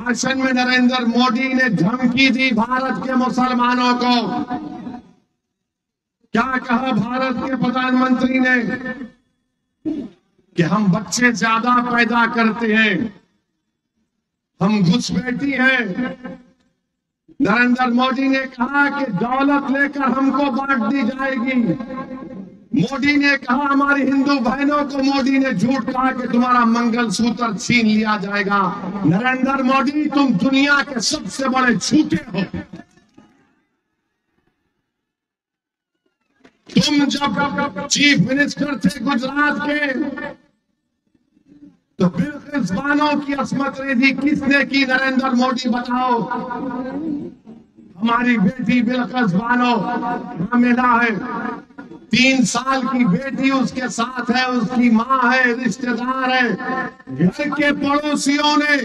भाषण में नरेंद्र मोदी ने धमकी दी भारत के मुसलमानों को। क्या कहा भारत के प्रधानमंत्री ने कि हम बच्चे ज्यादा पैदा करते हैं, हम घुसपैठी हैं। नरेंद्र मोदी ने कहा कि दौलत लेकर हमको बांट दी जाएगी। मोदी ने कहा हमारी हिंदू बहनों को मोदी ने झूठ कहा कि तुम्हारा मंगलसूत्र छीन लिया जाएगा। नरेंद्र मोदी, तुम दुनिया के सबसे बड़े झूठे हो। तुम जब चीफ मिनिस्टर थे गुजरात के तो बिल्किस बानो की असमत रेजी किसने की? नरेंद्र मोदी बताओ। हमारी बेटी बिल्किस बानो हामिला है, 3 साल की बेटी उसके साथ है, उसकी माँ है, रिश्तेदार है। घर के पड़ोसियों ने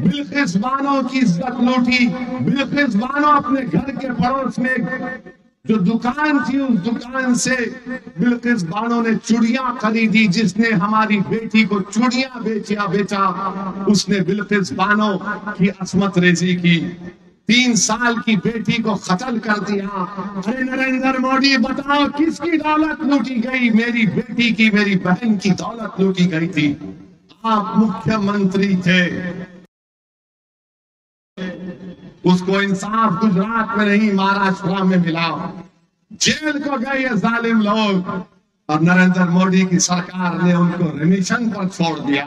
बिल्किस बानो की इज्जत लूटी। बिल्किस बानो अपने घर के पड़ोस में जो दुकान थी, उस दुकान से बिल्किस बानो ने चूड़ियां खरीदी। जिसने हमारी बेटी को चूड़ियां बेचा उसने बिल्किस बानो की असमत रेजी की। 3 साल की बेटी को कत्ल कर दिया। अरे नरेंद्र मोदी, बताओ किसकी दौलत लूटी गई? मेरी बेटी की, मेरी बहन की दौलत लूटी गई थी। आप मुख्यमंत्री थे, उसको इंसाफ गुजरात में नहीं महाराष्ट्र में मिला, जेल को गए ये जालिम लोग, और नरेंद्र मोदी की सरकार ने उनको रिमिशन पर छोड़ दिया।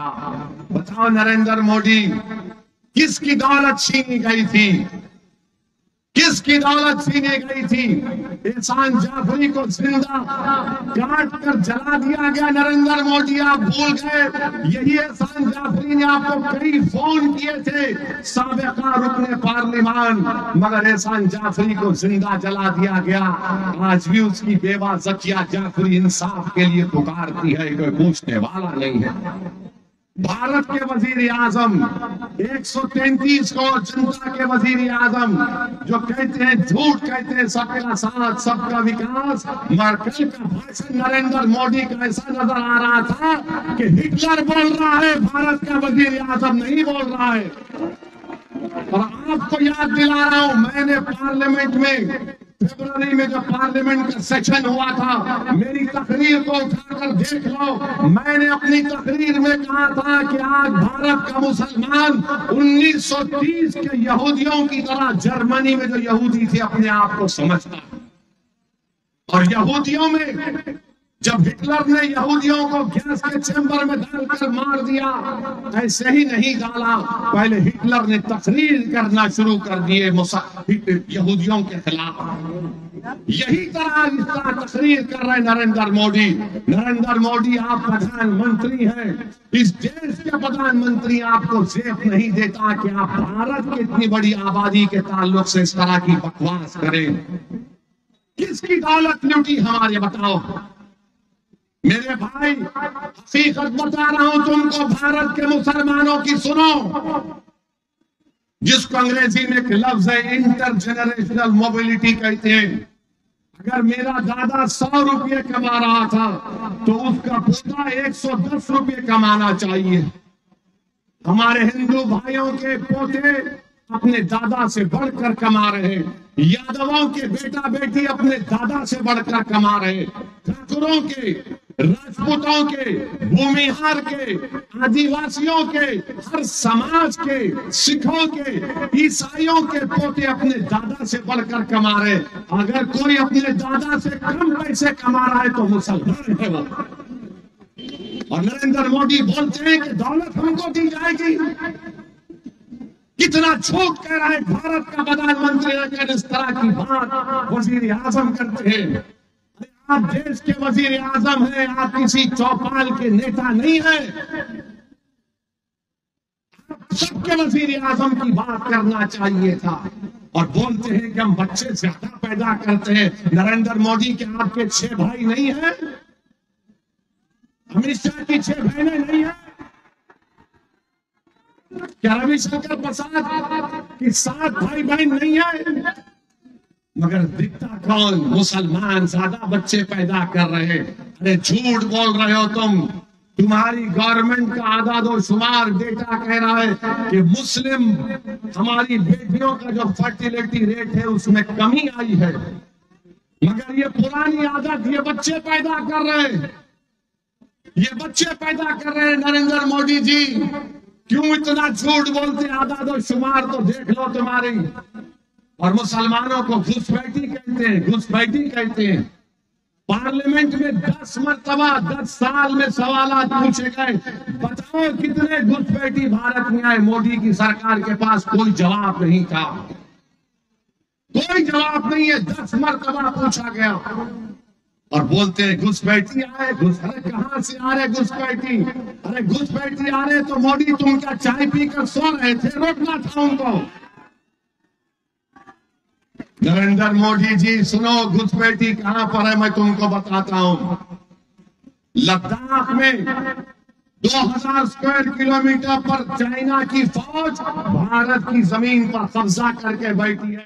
बताओ नरेंद्र मोदी, किसकी दौलत छीनी गई थी? किसकी दौलत छीनी गई थी? एहसान जाफरी को जिंदा काट कर जला दिया गया। नरेंद्र मोदी, आप भूल गए, यही एहसान जाफरी ने आपको कई फोन किए थे साबिका रुकने पार्लिमान, मगर एहसान जाफरी को जिंदा जला दिया गया। आज भी उसकी बेवा जकिया जाफरी इंसाफ के लिए पुकारती है, कोई पूछने वाला नहीं है। भारत के वजीर आजम 133 करोड़ जनता के वजीर आजम जो कहते हैं, झूठ कहते हैं सबका साथ सबका विकास, मगर कल का भाषण नरेंद्र मोदी का ऐसा नजर आ रहा था कि हिटलर बोल रहा है, भारत का वजीर आजम नहीं बोल रहा है। और आपको याद दिला रहा हूं, मैंने पार्लियामेंट में फरवरी में जब पार्लियामेंट का सेशन हुआ था, मेरी तकरीर को उठाकर देख लो। मैंने अपनी तकरीर में कहा था कि आज भारत का मुसलमान 1930 के यहूदियों की तरह जर्मनी में जो यहूदी थे अपने आप को समझता, और यहूदियों में जब हिटलर ने यहूदियों को गैस के चैम्बर में डालकर मार दिया, ऐसे ही नहीं डाला, पहले हिटलर ने तकरीर करना शुरू कर दिए यहूदियों के खिलाफ। यही तरह तकरीर कर रहे नरेंद्र मोदी। नरेंद्र मोदी, आप प्रधानमंत्री हैं, इस देश के प्रधानमंत्री, आपको जेब नहीं देता कि आप भारत की इतनी बड़ी आबादी के ताल्लुक से इस तरह की बकवास करें। किसकी दौलत लूटी हमारे, बताओ मेरे भाई। हकीकत बता रहा हूं तुमको, भारत के मुसलमानों की सुनो, जिसको अंग्रेजी में एक लफ्ज है इंटरजेनरेशनल मोबिलिटी कहते हैं। अगर मेरा दादा 100 रुपये कमा रहा था तो उसका पोता 110 रुपये कमाना चाहिए। हमारे हिंदू भाइयों के पोते अपने दादा से बढ़कर कमा रहे हैं, यादवों के बेटा बेटी अपने दादा से बढ़कर कमा रहे, ठाकुरों के, राजपूतों के, भूमिहार के, आदिवासियों के, हर समाज के, सिखों के, ईसाइयों के पोते अपने दादा से बढ़कर कमा रहे। अगर कोई अपने दादा से कम पैसे कमा रहा है तो मुसलमान है वो। और नरेंद्र मोदी बोलते हैं कि दौलत हमको दी जाएगी। कितना झूठ कह रहा है भारत का प्रधानमंत्री, अगर इस तरह की बात वजीर आजम करते हैं। आप देश के वजीर आजम हैं, आप किसी चौपाल के नेता नहीं हैं। सबके वजीर आजम की बात करना चाहिए था। और बोलते हैं कि हम बच्चे ज्यादा पैदा करते हैं। नरेंद्र मोदी के आपके 6 भाई नहीं है? अमित शाह की 6 बहनें नहीं है? क्या रविशंकर प्रसाद की 7 भाई बहन नहीं है? मगर दिखता कौन? मुसलमान ज्यादा बच्चे पैदा कर रहे हैं। अरे झूठ बोल रहे हो तुम्हारी गवर्नमेंट का आदादोशुमार डेटा कह रहा है कि मुस्लिम हमारी बेटियों का जो फर्टिलिटी रेट है उसमें कमी आई है, मगर ये पुरानी आदत ये बच्चे पैदा कर रहे हैं, ये बच्चे पैदा कर रहे हैं। नरेंद्र मोदी जी क्यों इतना झूठ बोलते? आदादोशुमार तो देख लो तुम्हारी। और मुसलमानों को घुसपैठी कहते हैं, घुसपैठी कहते हैं। पार्लियामेंट में 10 मरतबा 10 साल में सवालात पूछे गए, बताओ कितने घुसपैठी भारत में आए? मोदी की सरकार के पास कोई जवाब नहीं था, कोई जवाब नहीं है। 10 मरतबा पूछा गया और बोलते हैं घुसपैठी आए। अरे कहां से आ रहे घुसपैठी? अरे घुसपैठी आ रहे तो मोदी तुम क्या चाय पीकर सो रहे थे? रोकना था उनको। नरेंद्र मोदी जी सुनो, घुसपैठी कहां पर है मैं तुमको बताता हूं। लद्दाख में 2000 स्क्वायर किलोमीटर पर चाइना की फौज भारत की जमीन पर कब्जा करके बैठी है।